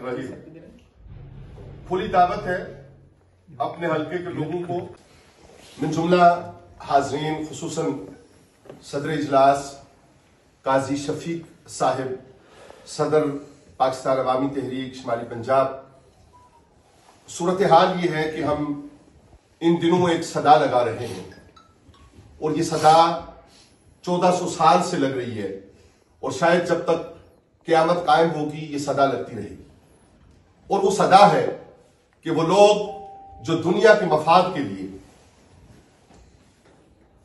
الرحیم۔ کھلی دعوت ہے اپنے حلقے کے لوگوں کو، من جملہ حاضرین خصوصاً صدر اجلاس قاضی شفیق صاحب، صدر پاکستان عوامی تحریک شمالی پنجاب۔ صورتحال یہ ہے کہ ہم ان دنوں ایک صدا لگا رہے ہیں اور یہ صدا 1400 سال سے لگ رہی ہے اور شاید جب تک قیامت قائم ہوگی یہ صدا لگتی رہے گی، اور وہ صدا ہے کہ وہ لوگ جو دنیا کے مفاد کے لیے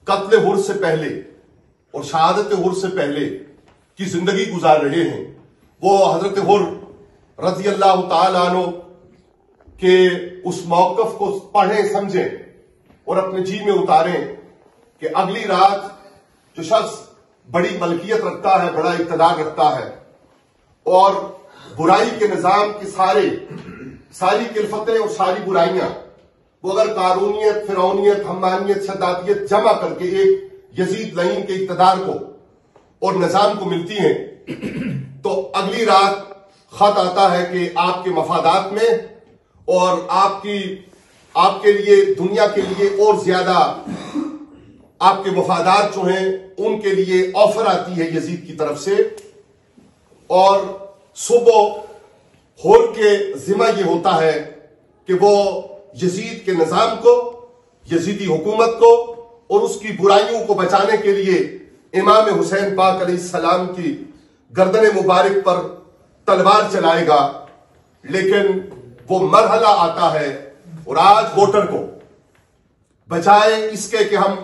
قتل حر سے پہلے اور شہادت حر سے پہلے کی زندگی گزار رہے ہیں، وہ حضرت حر رضی اللہ تعالی عنہ کہ اس موقف کو پڑھیں، سمجھیں اور اپنے جی میں اتاریں کہ اگلی رات جو شخص بڑی ملکیت رکھتا ہے، بڑا اقتدار رکھتا ہے اور برائی کے نظام کی ساری کلفتیں اور ساری برائیاں وہ اگر قارونیت، فرعونیت، حمانیت، شدادیت جمع کر کے ایک یزید لعین کے اقتدار کو اور نظام کو ملتی ہیں، تو اگلی رات خط آتا ہے کہ آپ کے مفادات میں اور آپ کے لیے دنیا کے لیے اور زیادہ آپ کے مفادات جو ہیں ان کے لیے آفر آتی ہے یزید کی طرف سے، اور صبح حر کے ذمہ یہ ہوتا ہے کہ وہ یزید کے نظام کو، یزیدی حکومت کو اور اس کی برائیوں کو بچانے کے لیے امام حسین پاک علیہ السلام کی گردن مبارک پر تلوار چلائے گا۔ لیکن وہ مرحلہ آتا ہے اور آج ووٹر کو بجائے اس کے کہ ہم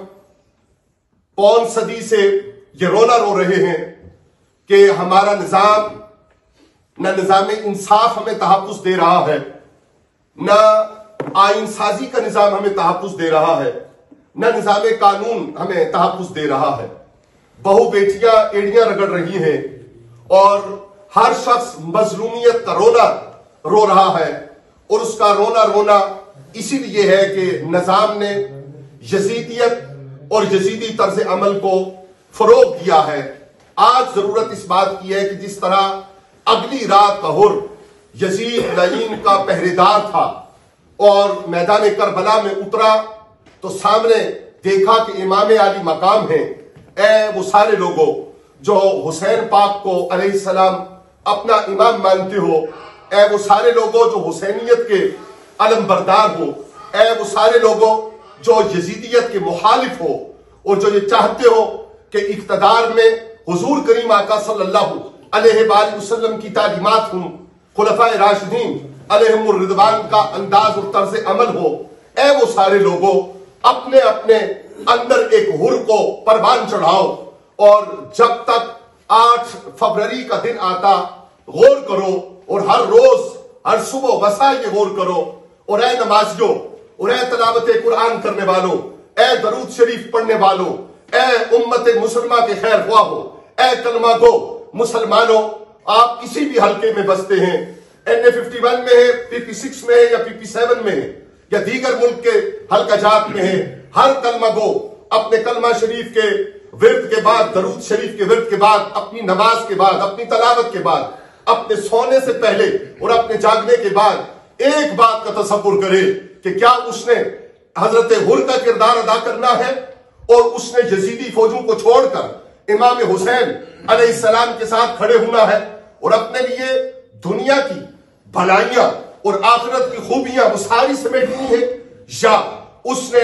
پون صدی سے یہ رونا رو رہے ہیں کہ ہمارا نظام نہ نظام انصاف ہمیں تحفظ دے رہا ہے، نہ آئین سازی کا نظام ہمیں تحفظ دے رہا ہے، نہ نظام قانون ہمیں تحفظ دے رہا ہے، بہو بیٹیاں ایڑیاں رگڑ رہی ہیں اور ہر شخص مظلومیت کا رونا رو رہا ہے، اور اس کا رونا اسی لیے ہے کہ نظام نے یزیدیت اور یزیدی طرز عمل کو فروغ دیا ہے۔ آج ضرورت اس بات کی ہے کہ جس طرح اگلی رات کا حر یزید لعین کا پہرےدار تھا اور میدان کربلا میں اترا تو سامنے دیکھا کہ امام عالی مقام ہیں، اے وہ سارے لوگوں جو حسین پاک کو علیہ السلام اپنا امام مانتے ہو، اے وہ سارے لوگوں جو حسینیت کے علم بردار ہو، اے وہ سارے لوگوں جو یزیدیت کے مخالف ہو اور جو یہ چاہتے ہو کہ اقتدار میں حضور کریم آقا صلی اللہ علیہ وآلہ وسلم کی تعلیمات ہوں، خلفائے راشدین علیہم الرضوان کا انداز اور طرز عمل ہو، اے وہ سارے لوگوں اپنے اپنے اندر ایک حر کو پروان چڑھاؤ، اور جب تک 8 فروری کا دن آتا غور کرو اور ہر روز ہر صبح مساء یہ غور کرو، اور اے نمازیوں اور اے تلاوت قرآن کرنے والوں، اے درود شریف پڑھنے والوں، اے امت مسلمہ کے خیر خواہ ہو، اے کلمہ گو مسلمانوں، آپ کسی بھی حلقے میں بستے ہیں، NA51 میں ہے، PP6 میں ہے یا PP7 میں ہے یا دیگر ملک کے حلقہ جات میں ہے، ہر کلمہ گو اپنے کلمہ شریف کے ورد کے بعد، درود شریف کے ورد کے بعد، اپنی نماز کے بعد، اپنی تلاوت کے بعد، اپنے سونے سے پہلے اور اپنے جاگنے کے بعد ایک بات کا تصور کرے کہ کیا اس نے حضرت حر کا کردار ادا کرنا ہے اور اس نے یزیدی فوجوں کو چھوڑ کر امام حسین علیہ السلام کے ساتھ کھڑے ہونا ہے اور اپنے لیے دنیا کی بھلائیاں اور آخرت کی خوبیاں وہ ساری سمیٹنی ہے، یا اس نے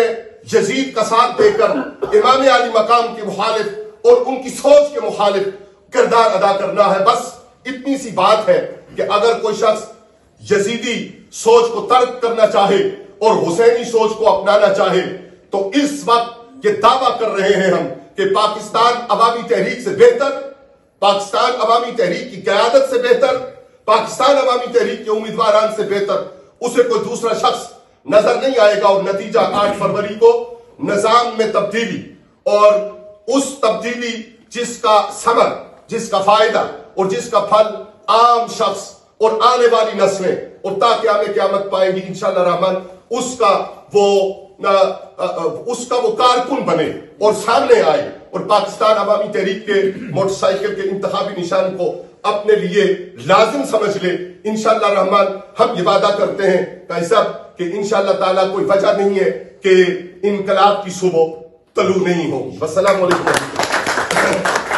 یزید کا ساتھ دے کر امام علی مقام کے مخالف اور ان کی سوچ کے مخالف کردار ادا کرنا ہے۔ بس اتنی سی بات ہے کہ اگر کوئی شخص یزیدی سوچ کو ترک کرنا چاہے اور حسینی سوچ کو اپنانا چاہے تو اس وقت یہ دعویٰ کر رہے ہیں ہم کہ پاکستان عوامی تحریک سے بہتر، پاکستان عوامی تحریک کی قیادت سے بہتر، پاکستان عوامی تحریک کے امیدواران سے بہتر اسے کوئی دوسرا شخص نظر نہیں آئے گا، اور نتیجہ 8 فروری کو نظام میں تبدیلی اور اس تبدیلی جس کا ثمر، جس کا فائدہ اور جس کا پھل عام شخص اور آنے والی نسلیں اور تا قیامت پائیں گی انشاءاللہ الرحمن، اس کا وہ کارکن بنے اور سامنے آئے اور پاکستان عوامی تحریک کے موٹر سائیکل کے انتخابی نشان کو اپنے لیے لازم سمجھ لے. انشاءاللہ الرحمن ہم یہ وعدہ کرتے ہیں کہ صاحب کہ انشاءاللہ تعالیٰ کوئی وجہ نہیں ہے کہ انقلاب کی صبح طلوع نہیں ہوگی. والسلام علیکم.